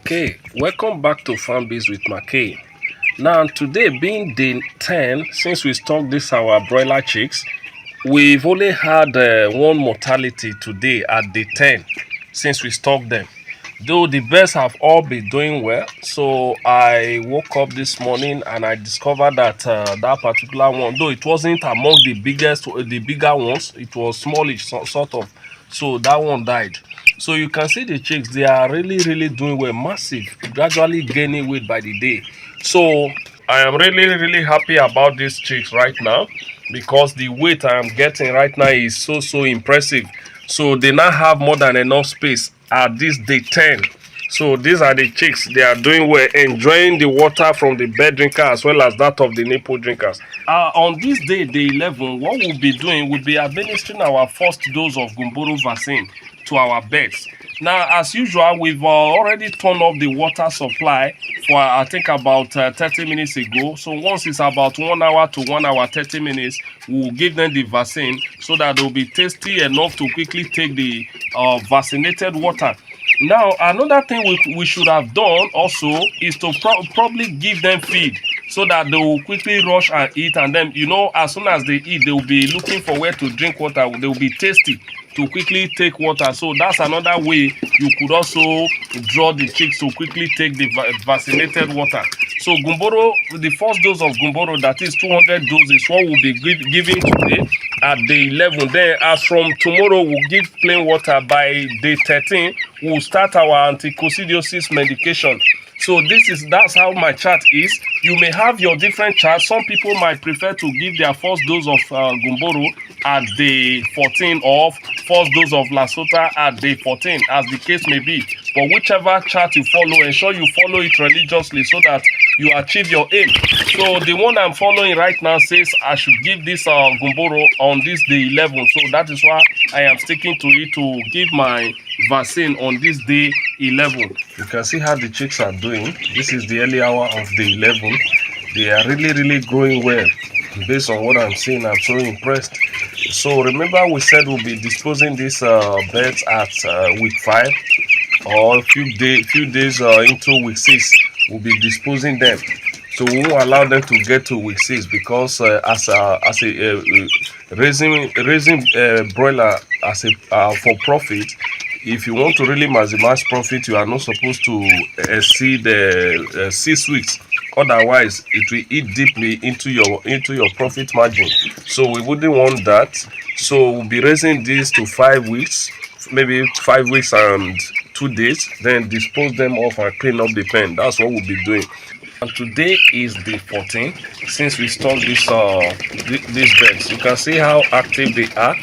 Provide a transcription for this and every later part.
Okay, welcome back to Farmbiz with Markay. Now, today being day 10 since we stocked this our broiler chicks, we've only had one mortality today at day 10 since we stocked them. Though the birds have all been doing well, so I woke up this morning and I discovered that that particular one, though it wasn't among the bigger ones, it was smallish sort of. So that one died. So you can see the chicks, they are really doing well, massive, gradually gaining weight by the day. So I am really happy about these chicks right now because the weight I am getting right now is so impressive. So they now have more than enough space at this day 10. So these are the chicks, they are doing well, enjoying the water from the bed drinker as well as that of the nipple drinkers. On this day 11, what we'll be doing will be administering our first dose of gumboro vaccine to our beds. Now, as usual, we've already turned off the water supply for I think about 30 minutes ago. So once it's about 1 hour to 1 hour 30 minutes, we'll give them the vaccine so that they'll be tasty enough to quickly take the vaccinated water. Now, another thing we should have done also is to probably give them feed so that they will quickly rush and eat, and then, you know, as soon as they eat, they will be looking for where to drink water. They will be tasty to quickly take water. So that's another way you could also draw the chicks to quickly take the vaccinated water. So gumboro, the first dose of gumboro, that is 200 doses, what we'll be giving today at day 11. Then as from tomorrow, we'll give plain water. By day 13, we'll start our anti-coccidiosis medication. So that's how my chart is. You may have your different charts. Some people might prefer to give their first dose of gumboro at day 14 or first dose of lasota at day 14, as the case may be. But whichever chart you follow, ensure you follow it religiously so that you achieve your aim. So the one I'm following right now says I should give this gumboro on this day 11. So that is why I am sticking to it, to give my vaccine on this day 11. You can see how the chicks are doing. This is the early hour of day 11. They are really growing well. Based on what I'm seeing, I'm so impressed. So remember, we said we'll be disposing these birds at week 5 or a few days into week 6. We'll be disposing them. So we won't allow them to get to week 6 because as a raising broiler as a for profit, if you want to really maximize profit, you are not supposed to exceed 6 weeks. Otherwise, it will eat deeply into your profit margin. So we wouldn't want that. So we'll be raising this to 5 weeks, maybe 5 weeks and 2 days. Then dispose them off and clean up the pen. That's what we'll be doing. And today is the 14th since we stocked these birds. You can see how active they are.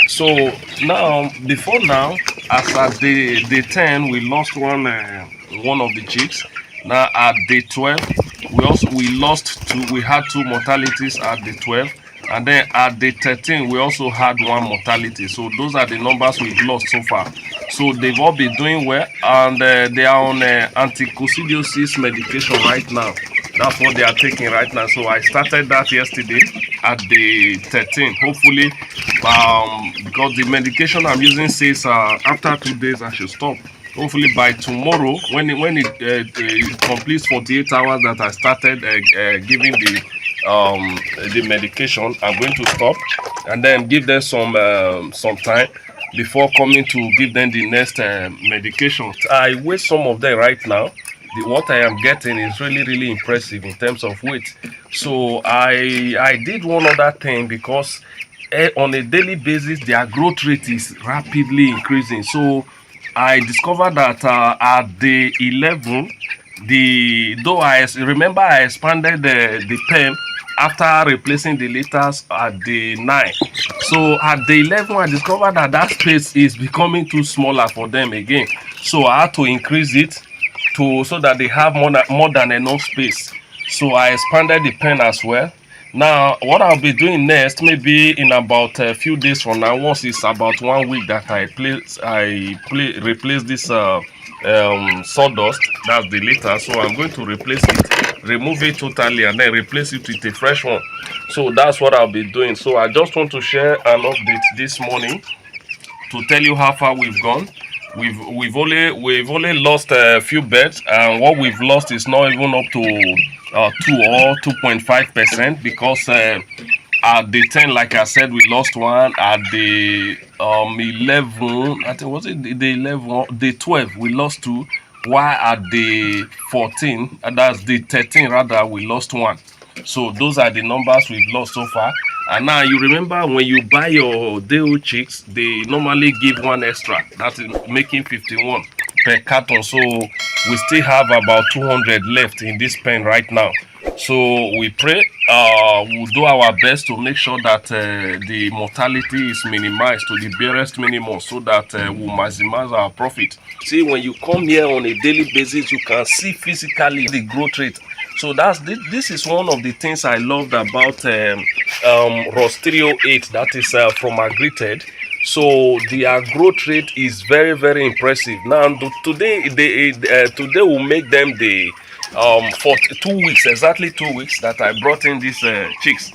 So now, before now, as at day 10, we lost one of the chicks. Now at day 12, we had 2 mortalities at day 12, and then at day 13 we also had 1 mortality. So those are the numbers we've lost so far. So they've all been doing well, and they are on anti-coccidiosis medication right now. That's what they are taking right now. So I started that yesterday at day 13. Hopefully, because the medication I'm using says after 2 days I should stop. Hopefully by tomorrow, when it completes 48 hours that I started giving the medication, I'm going to stop and then give them some time before coming to give them the next medication. I weigh some of them right now. What I am getting is really impressive in terms of weight. So I did one other thing, because on a daily basis their growth rate is rapidly increasing. So I discovered that at day 11, though I expanded the pen after replacing the litters at day 9. So at day 11, I discovered that space is becoming too smaller for them again. So I had to increase it so that they have more than enough space. So I expanded the pen as well. Now, what I'll be doing next, maybe in about a few days from now, once it's about 1 week that I replace this sawdust, that's the litter. So I'm going to replace it, remove it totally, and then replace it with a fresh one. So that's what I'll be doing. So I just want to share an update this morning to tell you how far we've gone. we've only lost a few birds, and what we've lost is not even up to 2 or 2.5%, because at the 10, like I said, we lost one. At the 11, I think, was it the 11, the 12, we lost two. While at the 14, that's the 13 rather, we lost one. So those are the numbers we've lost so far. And now you remember, when you buy your day-old chicks, they normally give one extra. That is making 51 per carton. So we still have about 200 left in this pen right now. So we pray, we'll do our best to make sure that the mortality is minimized to the barest minimum, so that we'll maximize our profit. See, when you come here on a daily basis, you can see physically the growth rate. So this is one of the things I loved about Ross 308, that is from Agrited. So their growth rate is very, very impressive. Now today today will make them the for 2 weeks, exactly 2 weeks that I brought in these chicks.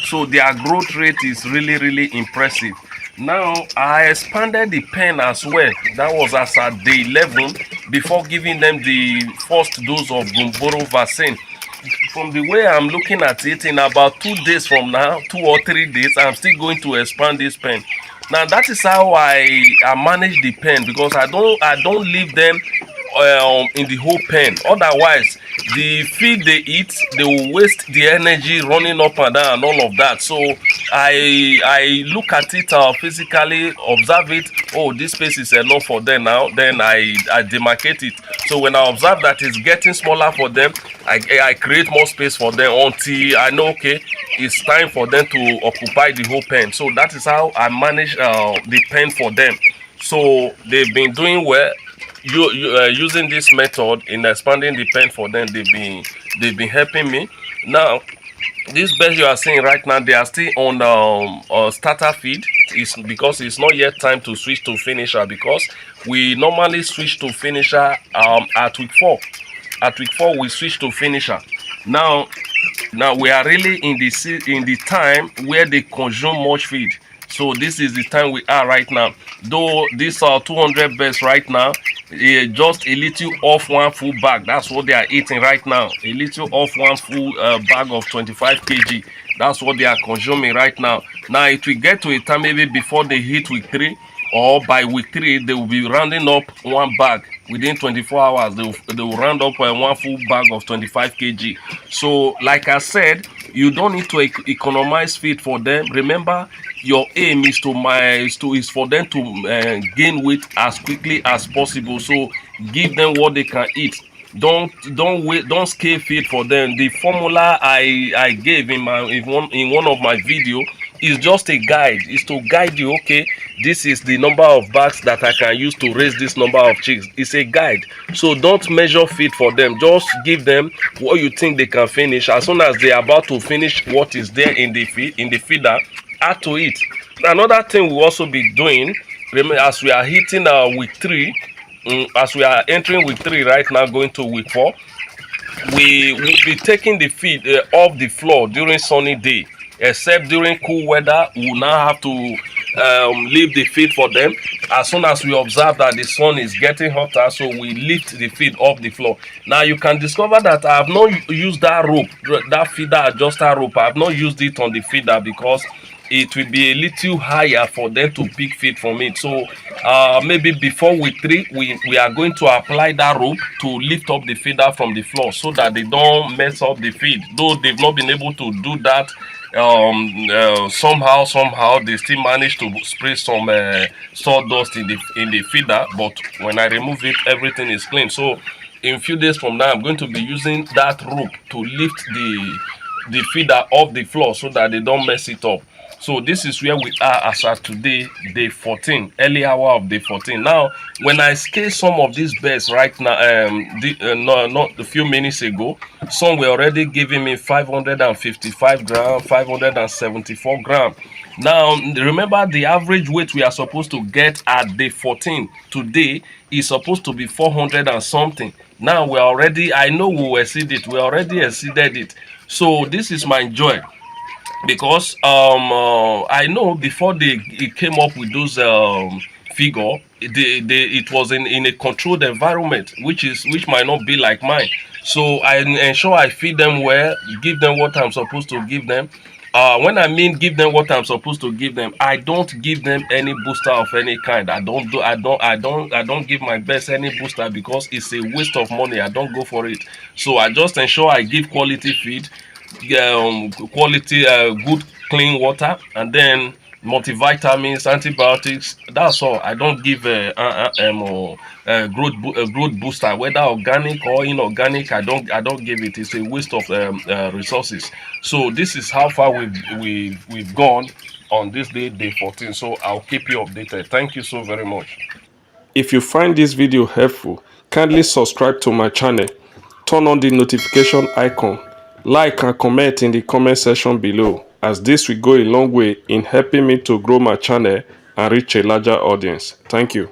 So their growth rate is really, really impressive. Now I expanded the pen as well. That was as at day 11, before giving them the first dose of Gumboro vaccine. From the way I'm looking at it, in about 2 days from now, 2 or 3 days, I'm still going to expand this pen. Now that is how I manage the pen, because I don't leave them in the whole pen. Otherwise, the feed they eat, they will waste the energy running up and down and all of that. So I look at it physically, observe it. Oh, this space is enough for them now. Then I demarcate it. So when I observe that it's getting smaller for them, I create more space for them until I know, okay, it's time for them to occupy the whole pen. So that is how I manage the pen for them. So they've been doing well. Using this method in expanding the pen for them. They've been helping me. Now these birds you are seeing right now, they are still on starter feed. It's because it's not yet time to switch to finisher, because we normally switch to finisher at week 4. At week 4 we switch to finisher. Now we are really in the time where they consume much feed. So this is the time we are right now. Though these are 200 birds right now, just a little off one full bag. That's what they are eating right now. A little off one full bag of 25 kg. That's what they are consuming right now. Now it will get to a time maybe before they hit week 3, or by week 3 they will be rounding up one bag. Within 24 hours they will round up one full bag of 25 kg. So like I said, you don't need to economize feed for them. Remember, your aim is for them to gain weight as quickly as possible. So give them what they can eat. Don't scale feed for them. The formula I gave in one of my video is just a guide. It's to guide you. Okay, this is the number of bags that I can use to raise this number of chicks. It's a guide. So don't measure feed for them. Just give them what you think they can finish. As soon as they are about to finish what is there in the feeder, add to it. Another thing we'll also be doing, as we are hitting week 3, as we are entering week 3 right now, going to week 4, we will be taking the feed off the floor during sunny day. Except during cool weather, we will now have to leave the feed for them. As soon as we observe that the sun is getting hotter, so we lift the feed off the floor. Now you can discover that I have not used that rope, that feeder adjuster rope. I have not used it on the feeder because it will be a little higher for them to pick feed from it. So maybe before week 3, we are going to apply that rope to lift up the feeder from the floor, so that they don't mess up the feed. Though they've not been able to do that, somehow they still manage to spray some sawdust in the feeder. But when I remove it, everything is clean. So in a few days from now, I'm going to be using that rope to lift the feeder off the floor, so that they don't mess it up. So this is where we are as of today, day 14, early hour of day 14. Now, when I scale some of these birds right now, not a few minutes ago, some were already giving me 555 grams, 574 grams. Now, remember, the average weight we are supposed to get at day 14 today is supposed to be 400 and something. Now we're already, I know we will exceed it. We already exceeded it. So this is my joy. Because I know before they came up with those figure, it was in a controlled environment, which might not be like mine. So I ensure I feed them well, give them what I'm supposed to give them. When I mean give them what I'm supposed to give them, I don't give them any booster of any kind. I don't give my best any booster, because it's a waste of money. I don't go for it. So I just ensure I give quality feed, quality good clean water, and then multivitamins, antibiotics. That's all. I don't give growth booster, whether organic or inorganic. I don't give it. It's a waste of resources. So this is how far we've gone on this day 14. So I'll keep you updated. Thank you so very much. If you find this video helpful, kindly subscribe to my channel, turn on the notification icon, like and comment in the comment section below, as this will go a long way in helping me to grow my channel and reach a larger audience. Thank you.